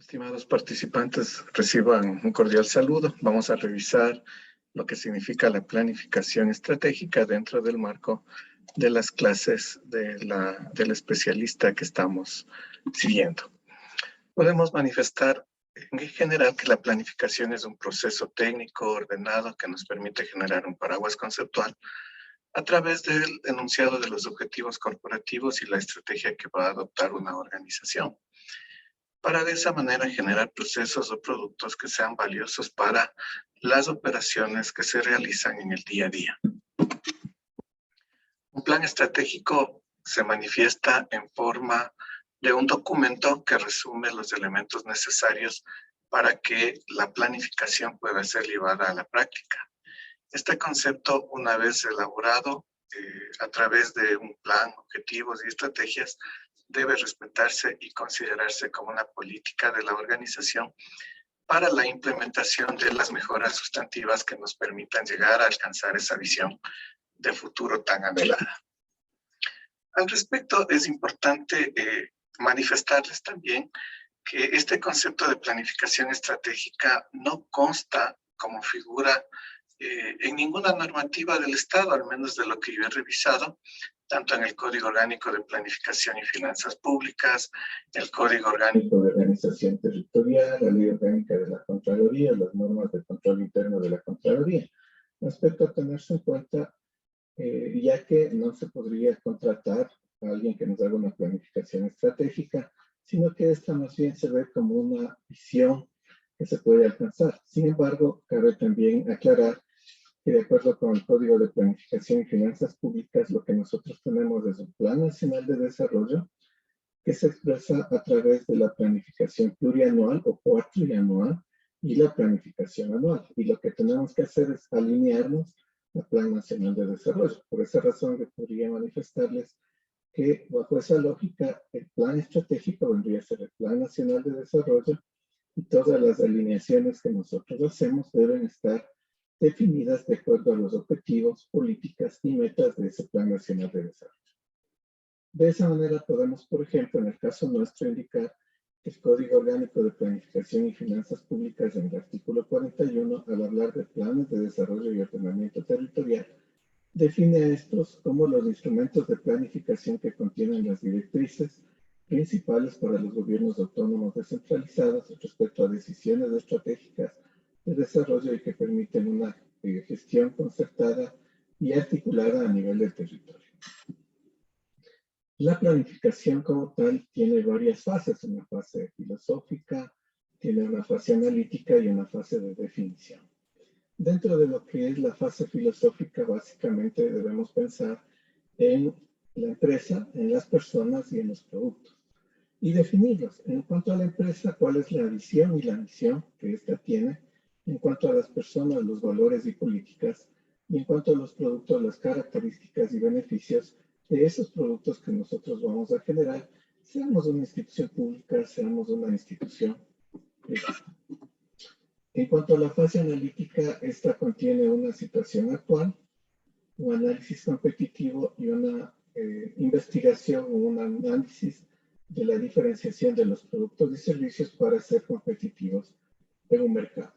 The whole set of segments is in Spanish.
Estimados participantes, reciban un cordial saludo. Vamos a revisar lo que significa la planificación estratégica dentro del marco de las clases del especialista que estamos siguiendo. Podemos manifestar en general que la planificación es un proceso técnico ordenado que nos permite generar un paraguas conceptual a través del enunciado de los objetivos corporativos y la estrategia que va a adoptar una organización, para de esa manera generar procesos o productos que sean valiosos para las operaciones que se realizan en el día a día. Un plan estratégico se manifiesta en forma de un documento que resume los elementos necesarios para que la planificación pueda ser llevada a la práctica. Este concepto, una vez elaborado a través de un plan, objetivos y estrategias, debe respetarse y considerarse como una política de la organización para la implementación de las mejoras sustantivas que nos permitan llegar a alcanzar esa visión de futuro tan anhelada. Al respecto, es importante manifestarles también que este concepto de planificación estratégica no consta como figura en ninguna normativa del Estado, al menos de lo que yo he revisado, tanto en el Código Orgánico de Planificación y Finanzas Públicas, el Código Orgánico de Organización Territorial, la Ley Orgánica de la Contraloría, las normas de control interno de la Contraloría. Respecto a tenerse en cuenta, ya que no se podría contratar a alguien que nos haga una planificación estratégica, sino que esta más bien se ve como una visión que se puede alcanzar. Sin embargo, cabe también aclarar que de acuerdo con el Código de Planificación y Finanzas Públicas, lo que nosotros tenemos es un Plan Nacional de Desarrollo que se expresa a través de la planificación plurianual o cuatrianual y la planificación anual. Y lo que tenemos que hacer es alinearnos al Plan Nacional de Desarrollo. Por esa razón, yo podría manifestarles que bajo esa lógica, el plan estratégico vendría a ser el Plan Nacional de Desarrollo y todas las alineaciones que nosotros hacemos deben estar definidas de acuerdo a los objetivos, políticas y metas de ese Plan Nacional de Desarrollo. De esa manera podemos, por ejemplo, en el caso nuestro, indicar que el Código Orgánico de Planificación y Finanzas Públicas, en el artículo 41, al hablar de planes de desarrollo y ordenamiento territorial, define a estos como los instrumentos de planificación que contienen las directrices principales para los gobiernos autónomos descentralizados respecto a decisiones estratégicas de desarrollo y que permiten una gestión concertada y articulada a nivel del territorio. La planificación como tal tiene varias fases, una fase filosófica, tiene una fase analítica y una fase de definición. Dentro de lo que es la fase filosófica, básicamente debemos pensar en la empresa, en las personas y en los productos, y definirlos. En cuanto a la empresa, cuál es la visión y la misión que ésta tiene, en cuanto a las personas, los valores y políticas, y en cuanto a los productos, las características y beneficios de esos productos que nosotros vamos a generar, seamos una institución pública, seamos una institución privada. En cuanto a la fase analítica, esta contiene una situación actual, un análisis competitivo y una investigación o un análisis de la diferenciación de los productos y servicios para ser competitivos en un mercado.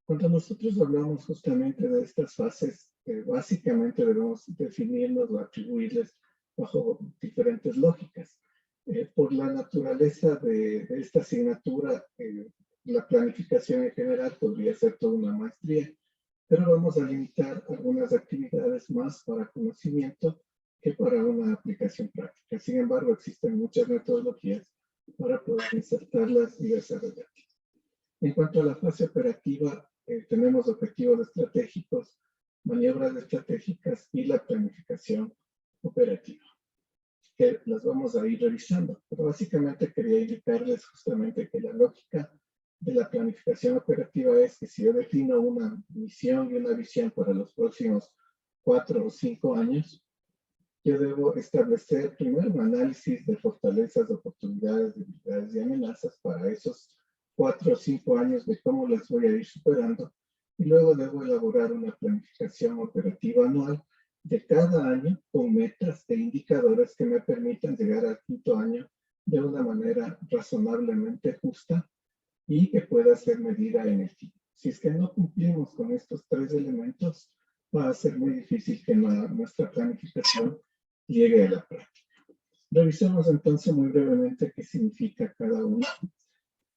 Cuando nosotros hablamos justamente de estas fases, básicamente debemos definirnos o atribuirles bajo diferentes lógicas. Por la naturaleza de esta asignatura, la planificación en general podría ser toda una maestría, pero vamos a limitar algunas actividades más para conocimiento que para una aplicación práctica. Sin embargo, existen muchas metodologías para poder insertarlas y desarrollarlas. En cuanto a la fase operativa, tenemos objetivos estratégicos, maniobras estratégicas y la planificación operativa, que las vamos a ir revisando. Pero básicamente quería indicarles justamente que la lógica de la planificación operativa es que si yo defino una misión y una visión para los próximos 4 o 5 años, yo debo establecer primero un análisis de fortalezas, oportunidades, debilidades y amenazas para esos 4 o 5 años de cómo las voy a ir superando, y luego debo elaborar una planificación operativa anual de cada año con metas e indicadores que me permitan llegar al quinto año de una manera razonablemente justa y que pueda ser medida en el tiempo. Si es que no cumplimos con estos tres elementos, va a ser muy difícil que nuestra planificación llegue a la práctica. Revisemos entonces muy brevemente qué significa cada uno.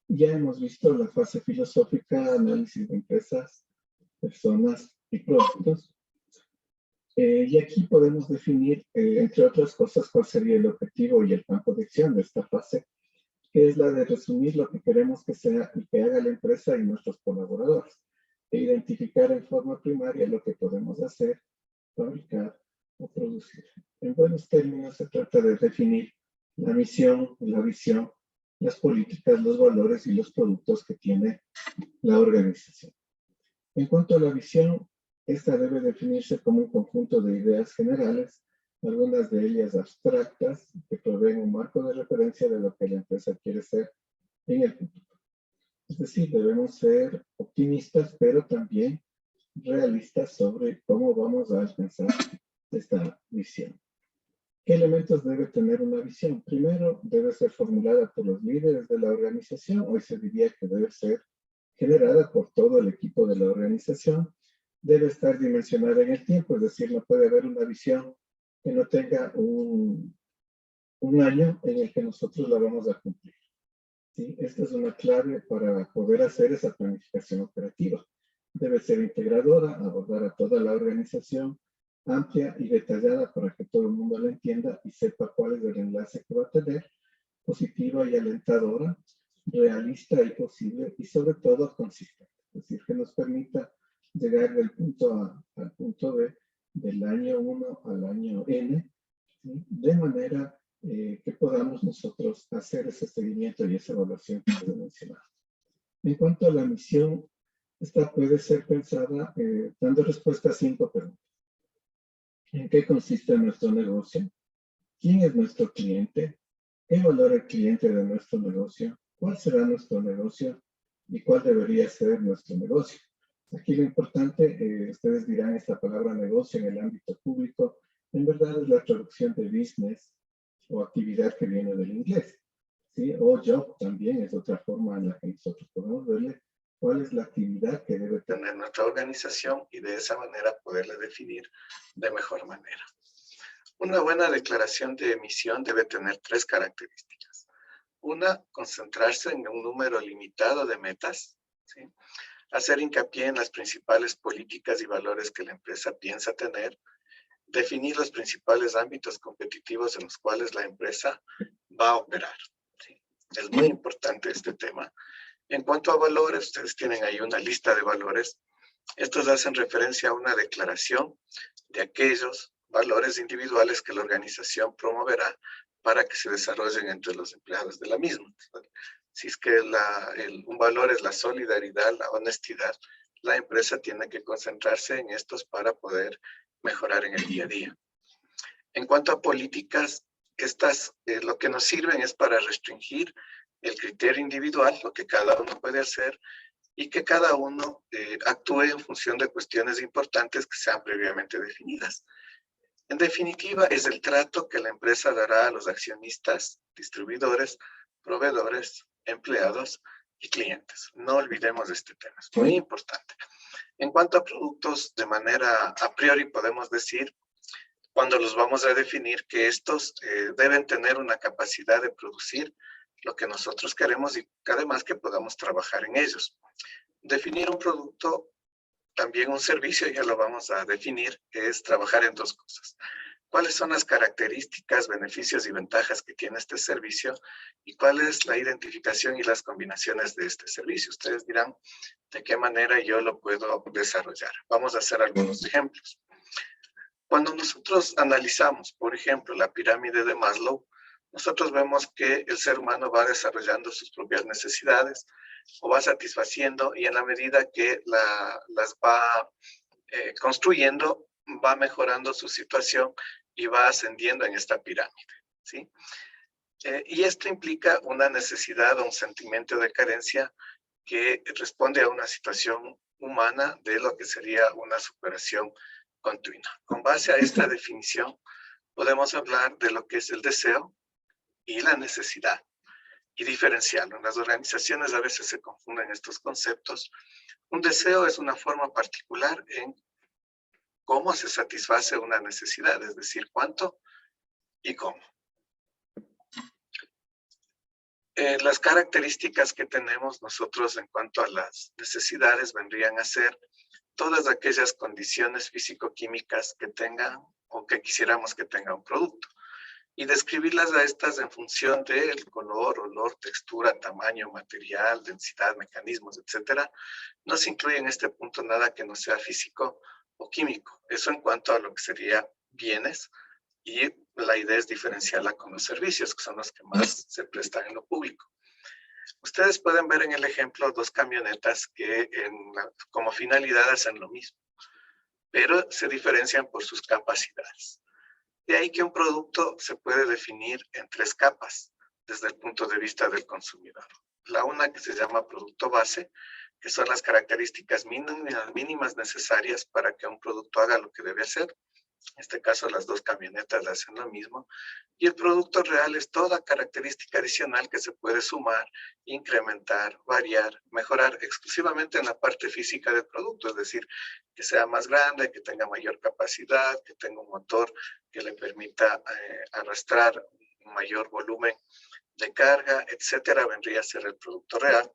Ya hemos visto la fase filosófica, análisis de empresas, personas y productos. Y aquí podemos definir, entre otras cosas, cuál sería el objetivo y el campo de acción de esta fase, que es la de resumir lo que queremos que sea y que haga la empresa y nuestros colaboradores, e identificar en forma primaria lo que podemos hacer, fabricar o producir. En buenos términos, se trata de definir la misión, la visión, las políticas, los valores y los productos que tiene la organización. En cuanto a la visión, esta debe definirse como un conjunto de ideas generales, algunas de ellas abstractas, que proveen un marco de referencia de lo que la empresa quiere ser en el futuro. Es decir, debemos ser optimistas, pero también realistas sobre cómo vamos a alcanzar esta visión. ¿Qué elementos debe tener una visión? Primero, debe ser formulada por los líderes de la organización. Hoy se diría que debe ser generada por todo el equipo de la organización. Debe estar dimensionada en el tiempo, es decir, no puede haber una visión que no tenga un año en el que nosotros la vamos a cumplir. ¿Sí? Esta es una clave para poder hacer esa planificación operativa. Debe ser integradora, abordar a toda la organización, amplia y detallada para que todo el mundo la entienda y sepa cuál es el enlace que va a tener, positiva y alentadora, realista y posible y sobre todo consistente. Es decir, que nos permita llegar del punto A al punto B, del año 1 al año N, ¿sí? De manera que podamos nosotros hacer ese seguimiento y esa evaluación que les he mencionado. En cuanto a la misión, esta puede ser pensada dando respuesta a 5 preguntas. ¿En qué consiste nuestro negocio? ¿Quién es nuestro cliente? ¿Qué valora el cliente de nuestro negocio? ¿Cuál será nuestro negocio? ¿Y cuál debería ser nuestro negocio? Aquí lo importante, ustedes dirán esta palabra negocio en el ámbito público, en verdad es la traducción de business o actividad que viene del inglés, ¿sí? O job también es otra forma en la que nosotros podemos verle cuál es la actividad que debe tener nuestra organización y de esa manera poderla definir de mejor manera. Una buena declaración de misión debe tener 3 características. Una, concentrarse en un número limitado de metas, ¿sí? Hacer hincapié en las principales políticas y valores que la empresa piensa tener, definir los principales ámbitos competitivos en los cuales la empresa va a operar, ¿sí? Es muy importante este tema. En cuanto a valores, ustedes tienen ahí una lista de valores. Estos hacen referencia a una declaración de aquellos valores individuales que la organización promoverá para que se desarrollen entre los empleados de la misma. Si es que un valor es la solidaridad, la honestidad, la empresa tiene que concentrarse en estos para poder mejorar en el día a día. En cuanto a políticas, estas lo que nos sirven es para restringir el criterio individual, lo que cada uno puede hacer, y que cada uno actúe en función de cuestiones importantes que sean previamente definidas. En definitiva, es el trato que la empresa dará a los accionistas, distribuidores, proveedores, empleados y clientes. No olvidemos este tema, es muy importante. En cuanto a productos, de manera a priori podemos decir, cuando los vamos a definir, que estos deben tener una capacidad de producir lo que nosotros queremos y además que podamos trabajar en ellos. Definir un producto, también un servicio, ya lo vamos a definir, que es trabajar en 2 cosas. ¿Cuáles son las características, beneficios y ventajas que tiene este servicio? ¿Y cuál es la identificación y las combinaciones de este servicio? Ustedes dirán de qué manera yo lo puedo desarrollar. Vamos a hacer algunos ejemplos. Cuando nosotros analizamos, por ejemplo, la pirámide de Maslow, nosotros vemos que el ser humano va desarrollando sus propias necesidades o va satisfaciendo y en la medida que las va construyendo, va mejorando su situación y va ascendiendo en esta pirámide, ¿sí? Y esto implica una necesidad o un sentimiento de carencia que responde a una situación humana de lo que sería una superación continua. Con base a esta definición, podemos hablar de lo que es el deseo, y la necesidad, y diferenciarlo. En las organizaciones a veces se confunden estos conceptos. Un deseo es una forma particular en cómo se satisface una necesidad, es decir, cuánto y cómo. Las características que tenemos nosotros en cuanto a las necesidades vendrían a ser todas aquellas condiciones físico-químicas que tengan o que quisiéramos que tenga un producto. Y describirlas a estas en función del color, olor, textura, tamaño, material, densidad, mecanismos, etcétera. No se incluye en este punto nada que no sea físico o químico. Eso en cuanto a lo que sería bienes, y la idea es diferenciarla con los servicios, que son los que más se prestan en lo público. Ustedes pueden ver en el ejemplo dos camionetas que como finalidad hacen lo mismo, pero se diferencian por sus capacidades. De ahí que un producto se puede definir en tres capas desde el punto de vista del consumidor. La una que se llama producto base, que son las características mínimas necesarias para que un producto haga lo que debe hacer. En este caso, las dos camionetas hacen lo mismo. Y el producto real es toda característica adicional que se puede sumar, incrementar, variar, mejorar exclusivamente en la parte física del producto, es decir, que sea más grande, que tenga mayor capacidad, que tenga un motor que le permita arrastrar un mayor volumen de carga, etcétera, vendría a ser el producto real.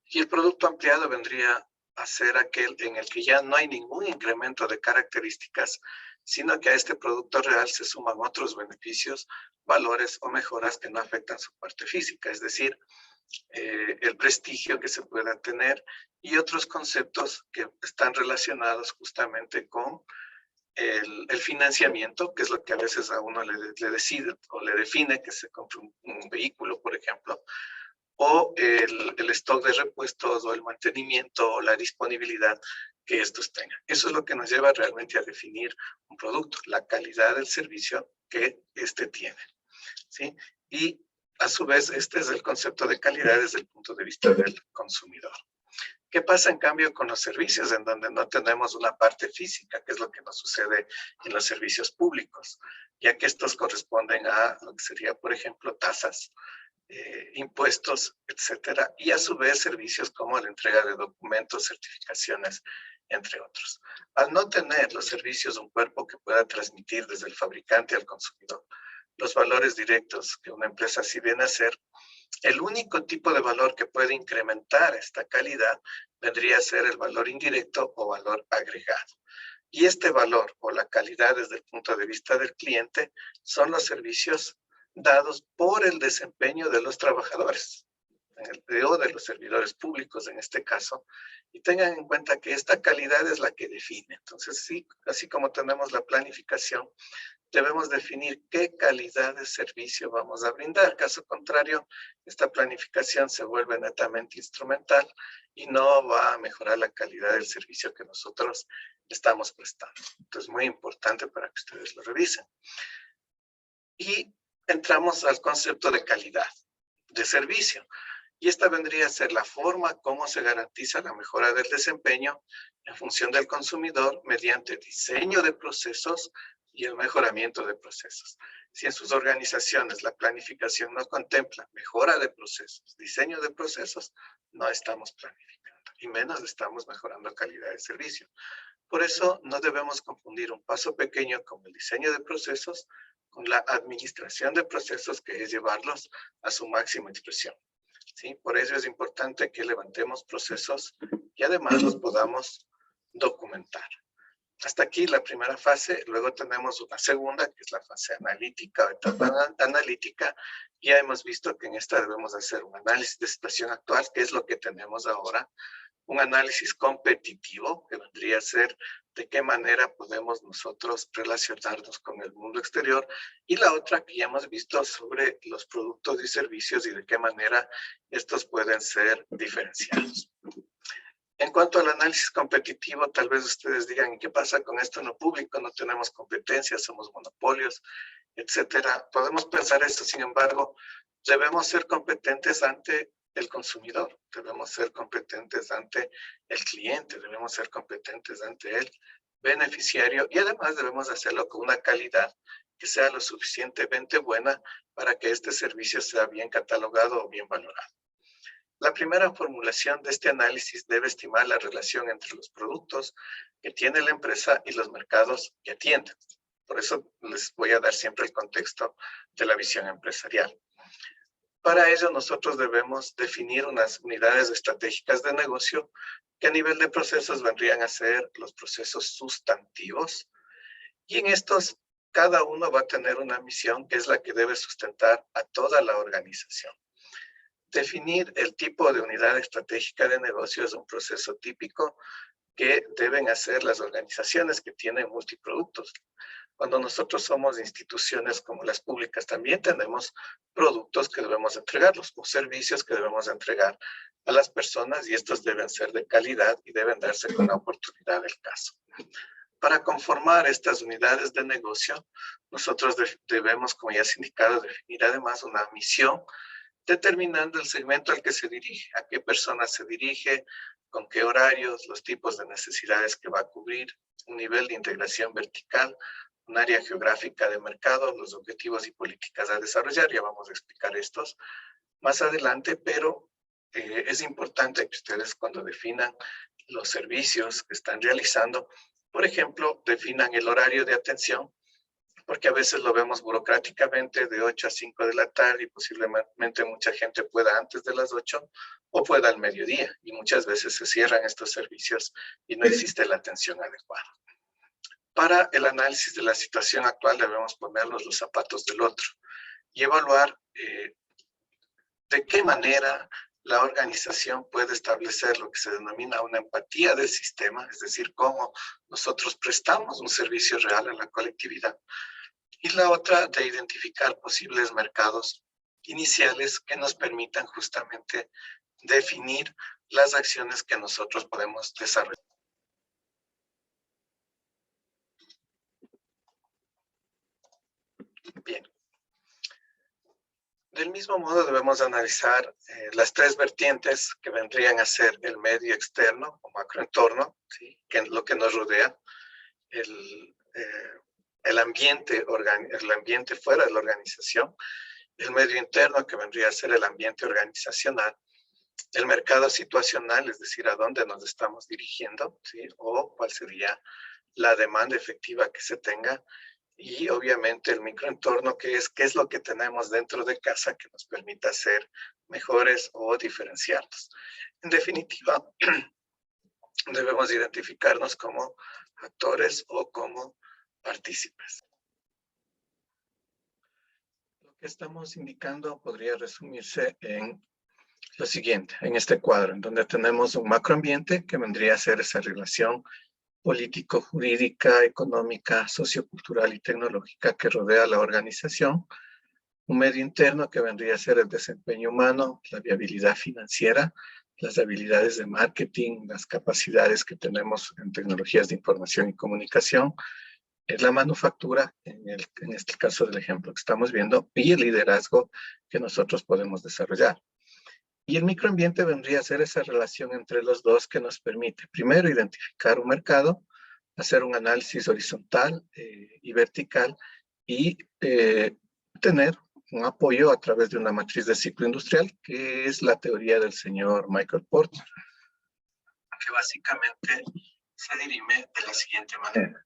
Y el producto ampliado vendría a ser aquel en el que ya no hay ningún incremento de características, sino que a este producto real se suman otros beneficios, valores o mejoras que no afectan su parte física, es decir, el prestigio que se pueda tener y otros conceptos que están relacionados justamente con el financiamiento, que es lo que a veces a uno le decide o le define que se compre un vehículo, por ejemplo, o el stock de repuestos o el mantenimiento o la disponibilidad que estos tengan. Eso es lo que nos lleva realmente a definir un producto, la calidad del servicio que éste tiene, ¿sí? Y a su vez, este es el concepto de calidad desde el punto de vista del consumidor. ¿Qué pasa en cambio con los servicios en donde no tenemos una parte física, que es lo que nos sucede en los servicios públicos, ya que estos corresponden a lo que sería, por ejemplo, tasas, impuestos, etcétera, y a su vez servicios como la entrega de documentos, certificaciones, entre otros. Al no tener los servicios un cuerpo que pueda transmitir desde el fabricante al consumidor los valores directos que una empresa sí viene a hacer, el único tipo de valor que puede incrementar esta calidad vendría a ser el valor indirecto o valor agregado. Y este valor o la calidad desde el punto de vista del cliente son los servicios dados por el desempeño de los trabajadores, o de los servidores públicos en este caso, y tengan en cuenta que esta calidad es la que define. Entonces, sí, así como tenemos la planificación, debemos definir qué calidad de servicio vamos a brindar. Caso contrario, esta planificación se vuelve netamente instrumental y no va a mejorar la calidad del servicio que nosotros estamos prestando. Entonces, muy importante para que ustedes lo revisen. Y entramos al concepto de calidad de servicio. Y esta vendría a ser la forma como se garantiza la mejora del desempeño en función del consumidor mediante diseño de procesos y el mejoramiento de procesos. Si en sus organizaciones la planificación no contempla mejora de procesos, diseño de procesos, no estamos planificando y menos estamos mejorando calidad de servicio. Por eso no debemos confundir un paso pequeño como el diseño de procesos con la administración de procesos, que es llevarlos a su máxima expresión. ¿Sí? Por eso es importante que levantemos procesos y además los podamos documentar. Hasta aquí la primera fase. Luego tenemos una segunda, que es la fase analítica o etapa analítica. Ya hemos visto que en esta debemos hacer un análisis de situación actual, que es lo que tenemos ahora, un análisis competitivo, que vendría a ser de qué manera podemos nosotros relacionarnos con el mundo exterior, y la otra que ya hemos visto sobre los productos y servicios y de qué manera estos pueden ser diferenciados. En cuanto al análisis competitivo, tal vez ustedes digan, ¿y qué pasa con esto en lo público? No tenemos competencia, somos monopolios, etcétera. Podemos pensar eso, sin embargo, debemos ser competentes ante el consumidor, debemos ser competentes ante el cliente, debemos ser competentes ante el beneficiario y además debemos hacerlo con una calidad que sea lo suficientemente buena para que este servicio sea bien catalogado o bien valorado. La primera formulación de este análisis debe estimar la relación entre los productos que tiene la empresa y los mercados que atienden. Por eso les voy a dar siempre el contexto de la visión empresarial. Para ello, nosotros debemos definir unas unidades estratégicas de negocio que a nivel de procesos vendrían a ser los procesos sustantivos. Y en estos, cada uno va a tener una misión que es la que debe sustentar a toda la organización. Definir el tipo de unidad estratégica de negocio es un proceso típico que deben hacer las organizaciones que tienen multiproductos. Cuando nosotros somos instituciones como las públicas, también tenemos productos que debemos entregarlos o servicios que debemos entregar a las personas y estos deben ser de calidad y deben darse con la oportunidad del caso. Para conformar estas unidades de negocio, nosotros debemos, como ya se ha indicado, definir además una misión determinando el segmento al que se dirige, a qué personas se dirige, con qué horarios, los tipos de necesidades que va a cubrir, un nivel de integración vertical, un área geográfica de mercado, los objetivos y políticas a desarrollar. Ya vamos a explicar estos más adelante, pero es importante que ustedes cuando definan los servicios que están realizando, por ejemplo, definan el horario de atención, porque a veces lo vemos burocráticamente de 8 a 5 de la tarde y posiblemente mucha gente pueda antes de las 8 o pueda al mediodía y muchas veces se cierran estos servicios y no existe la atención adecuada. Para el análisis de la situación actual debemos ponernos los zapatos del otro y evaluar de qué manera la organización puede establecer lo que se denomina una empatía del sistema, es decir, cómo nosotros prestamos un servicio real a la colectividad. Y la otra de identificar posibles mercados iniciales que nos permitan justamente definir las acciones que nosotros podemos desarrollar. Bien. Del mismo modo debemos analizar las tres vertientes que vendrían a ser el medio externo o macroentorno, ¿sí? Que es lo que nos rodea, el ambiente fuera de la organización, el medio interno que vendría a ser el ambiente organizacional, el mercado situacional, es decir, a dónde nos estamos dirigiendo, ¿sí? O cuál sería la demanda efectiva que se tenga, y obviamente el microentorno, que es qué es lo que tenemos dentro de casa que nos permita ser mejores o diferenciarnos. En definitiva, debemos identificarnos como actores o como partícipes. Lo que estamos indicando podría resumirse en lo siguiente, en este cuadro, en donde tenemos un macroambiente que vendría a ser esa relación político-jurídica, económica, sociocultural y tecnológica que rodea la organización, un medio interno que vendría a ser el desempeño humano, la viabilidad financiera, las habilidades de marketing, las capacidades que tenemos en tecnologías de información y comunicación, la manufactura, en este caso del ejemplo que estamos viendo, y el liderazgo que nosotros podemos desarrollar. Y el microambiente vendría a ser esa relación entre los dos que nos permite, primero, identificar un mercado, hacer un análisis horizontal y vertical y tener un apoyo a través de una matriz de ciclo industrial, que es la teoría del señor Michael Porter, que básicamente se dirime de la siguiente manera.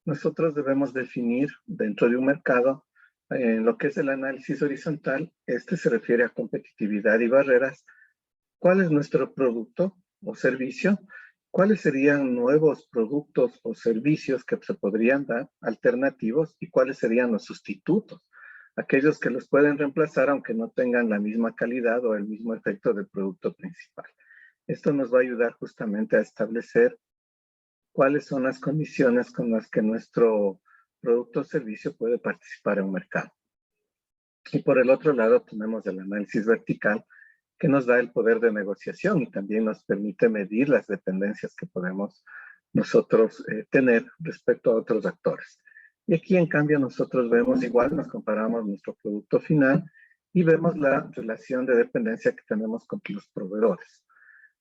Nosotros debemos definir dentro de un mercado lo que es el análisis horizontal. Este se refiere a competitividad y barreras. ¿Cuál es nuestro producto o servicio? ¿Cuáles serían nuevos productos o servicios que se podrían dar, alternativos? ¿Y cuáles serían los sustitutos? Aquellos que los pueden reemplazar aunque no tengan la misma calidad o el mismo efecto del producto principal. Esto nos va a ayudar justamente a establecer cuáles son las condiciones con las que nuestro producto o servicio puede participar en un mercado. Y por el otro lado tenemos el análisis vertical, que nos da el poder de negociación y también nos permite medir las dependencias que podemos nosotros tener respecto a otros actores. Y aquí, en cambio, nosotros vemos igual, nos comparamos nuestro producto final y vemos la relación de dependencia que tenemos con los proveedores,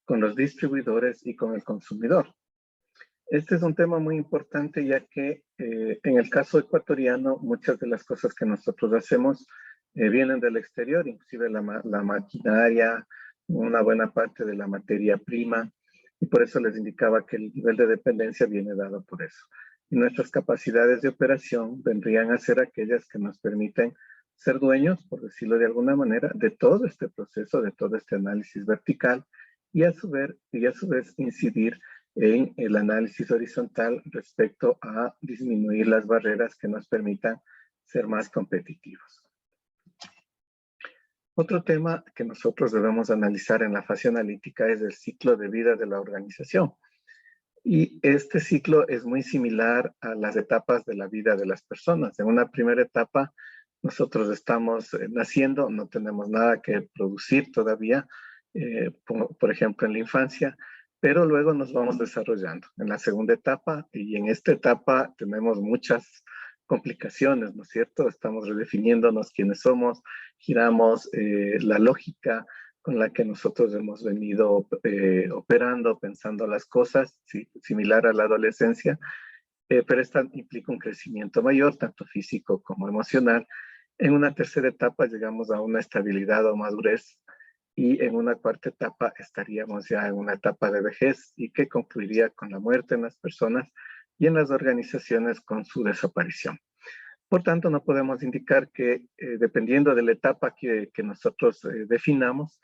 con los distribuidores y con el consumidor. Este es un tema muy importante ya que en el caso ecuatoriano muchas de las cosas que nosotros hacemos vienen del exterior, inclusive la maquinaria, una buena parte de la materia prima, y por eso les indicaba que el nivel de dependencia viene dado por eso. Y nuestras capacidades de operación vendrían a ser aquellas que nos permiten ser dueños, por decirlo de alguna manera, de todo este proceso, de todo este análisis vertical, y a su vez incidir en el análisis horizontal respecto a disminuir las barreras que nos permitan ser más competitivos. Otro tema que nosotros debemos analizar en la fase analítica es el ciclo de vida de la organización. Y este ciclo es muy similar a las etapas de la vida de las personas. En una primera etapa, nosotros estamos naciendo, no tenemos nada que producir todavía, por ejemplo, en la infancia, pero luego nos vamos desarrollando. En la segunda etapa, y en esta etapa tenemos muchas complicaciones, ¿no es cierto? Estamos redefiniéndonos quiénes somos, giramos la lógica con la que nosotros hemos venido operando, pensando las cosas, ¿sí? Similar a la adolescencia, pero esta implica un crecimiento mayor, tanto físico como emocional. En una tercera etapa llegamos a una estabilidad o madurez, y en una cuarta etapa estaríamos ya en una etapa de vejez y que concluiría con la muerte en las personas y en las organizaciones con su desaparición. Por tanto, no podemos indicar que dependiendo de la etapa que nosotros definamos,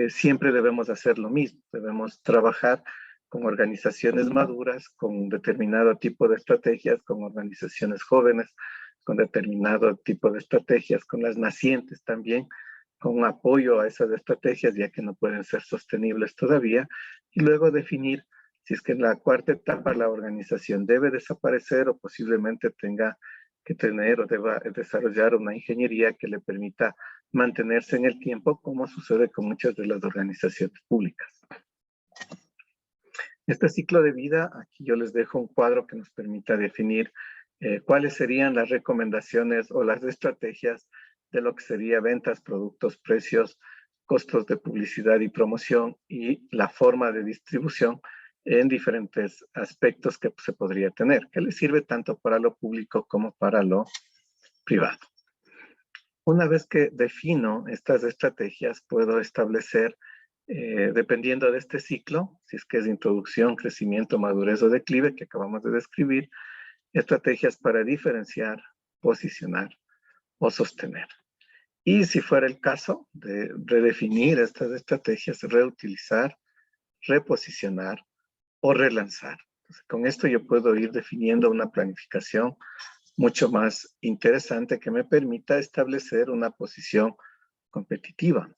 siempre debemos hacer lo mismo. Debemos trabajar con organizaciones maduras, con un determinado tipo de estrategias, con organizaciones jóvenes, con determinado tipo de estrategias, con las nacientes también, con un apoyo a esas estrategias, ya que no pueden ser sostenibles todavía, y luego definir si es que en la cuarta etapa la organización debe desaparecer o posiblemente tenga que tener o deba desarrollar una ingeniería que le permita mantenerse en el tiempo, como sucede con muchas de las organizaciones públicas. Este ciclo de vida, aquí yo les dejo un cuadro que nos permita definir cuáles serían las recomendaciones o las estrategias de lo que sería ventas, productos, precios, costos de publicidad y promoción y la forma de distribución en diferentes aspectos que se podría tener, que les sirve tanto para lo público como para lo privado. Una vez que defino estas estrategias, puedo establecer, dependiendo de este ciclo, si es que es introducción, crecimiento, madurez o declive, que acabamos de describir, estrategias para diferenciar, posicionar o sostener. Y si fuera el caso de redefinir estas estrategias, reutilizar, reposicionar o relanzar. Entonces, con esto yo puedo ir definiendo una planificación mucho más interesante que me permita establecer una posición competitiva.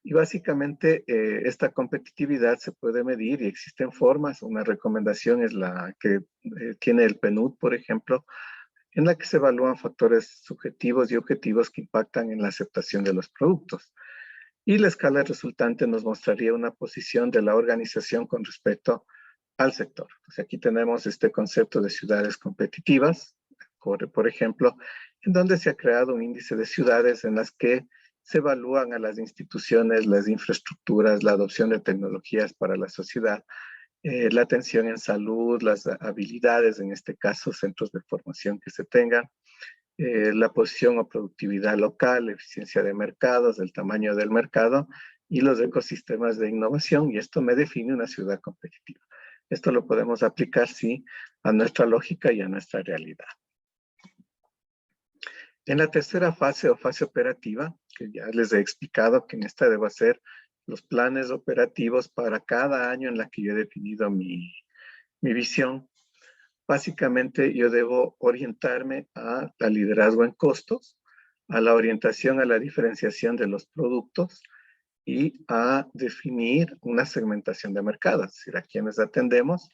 Y básicamente esta competitividad se puede medir y existen formas. Una recomendación es la que tiene el PNUD, por ejemplo, en la que se evalúan factores subjetivos y objetivos que impactan en la aceptación de los productos. Y la escala resultante nos mostraría una posición de la organización con respecto al sector. Entonces aquí tenemos este concepto de ciudades competitivas, por ejemplo, en donde se ha creado un índice de ciudades en las que se evalúan a las instituciones, las infraestructuras, la adopción de tecnologías para la sociedad, la atención en salud, las habilidades, en este caso, centros de formación que se tengan, la posición o productividad local, la eficiencia de mercados, el tamaño del mercado y los ecosistemas de innovación, y esto me define una ciudad competitiva. Esto lo podemos aplicar, sí, a nuestra lógica y a nuestra realidad. En la tercera fase o fase operativa, que ya les he explicado que en esta debo hacer los planes operativos para cada año en la que yo he definido mi visión. Básicamente yo debo orientarme a la liderazgo en costos, a la orientación a la diferenciación de los productos y a definir una segmentación de mercado, es decir, a quienes atendemos,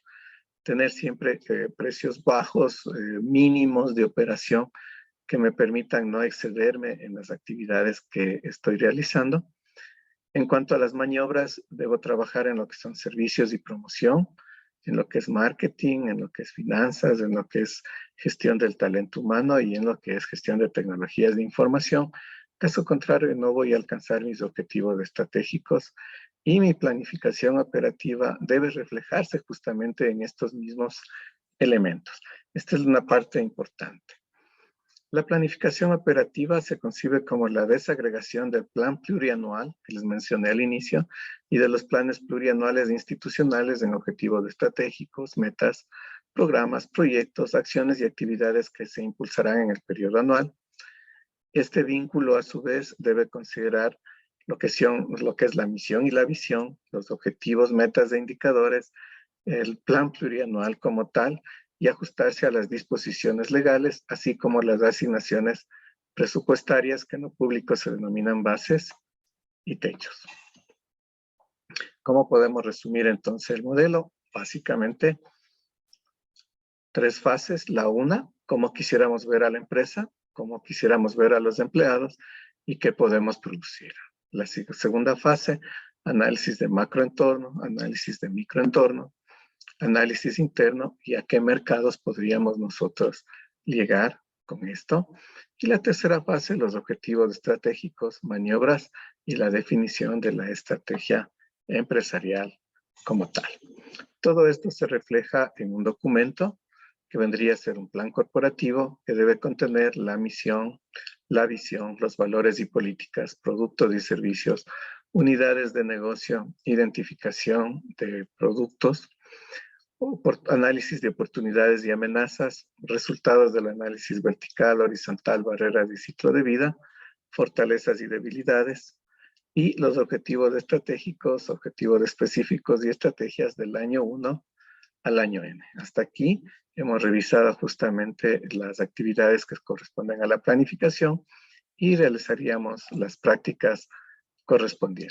tener siempre precios bajos, mínimos de operación que me permitan no excederme en las actividades que estoy realizando. En cuanto a las maniobras, debo trabajar en lo que son servicios y promoción, en lo que es marketing, en lo que es finanzas, en lo que es gestión del talento humano y en lo que es gestión de tecnologías de información. Caso contrario, no voy a alcanzar mis objetivos estratégicos Y mi planificación operativa debe reflejarse justamente en estos mismos elementos. Esta es una parte importante. La planificación operativa se concibe como la desagregación del plan plurianual, que les mencioné al inicio, y de los planes plurianuales institucionales en objetivos estratégicos, metas, programas, proyectos, acciones y actividades que se impulsarán en el periodo anual. Este vínculo, a su vez, debe considerar lo que es la misión y la visión, los objetivos, metas e indicadores, el plan plurianual como tal, y ajustarse a las disposiciones legales, así como las asignaciones presupuestarias que en lo público se denominan bases y techos. ¿Cómo podemos resumir entonces el modelo? Básicamente, 3 fases. La una, cómo quisiéramos ver a la empresa, cómo quisiéramos ver a los empleados y qué podemos producir. La segunda fase, análisis de macroentorno, análisis de microentorno, análisis interno y a qué mercados podríamos nosotros llegar con esto. Y la tercera fase, los objetivos estratégicos, maniobras y la definición de la estrategia empresarial como tal. Todo esto se refleja en un documento que vendría a ser un plan corporativo que debe contener la misión, la visión, los valores y políticas, productos y servicios, unidades de negocio, identificación de productos, análisis de oportunidades y amenazas, resultados del análisis vertical, horizontal, barreras y ciclo de vida, fortalezas y debilidades, y los objetivos estratégicos, objetivos específicos y estrategias del año 1 al año N. Hasta aquí hemos revisado justamente las actividades que corresponden a la planificación y realizaríamos las prácticas correspondientes.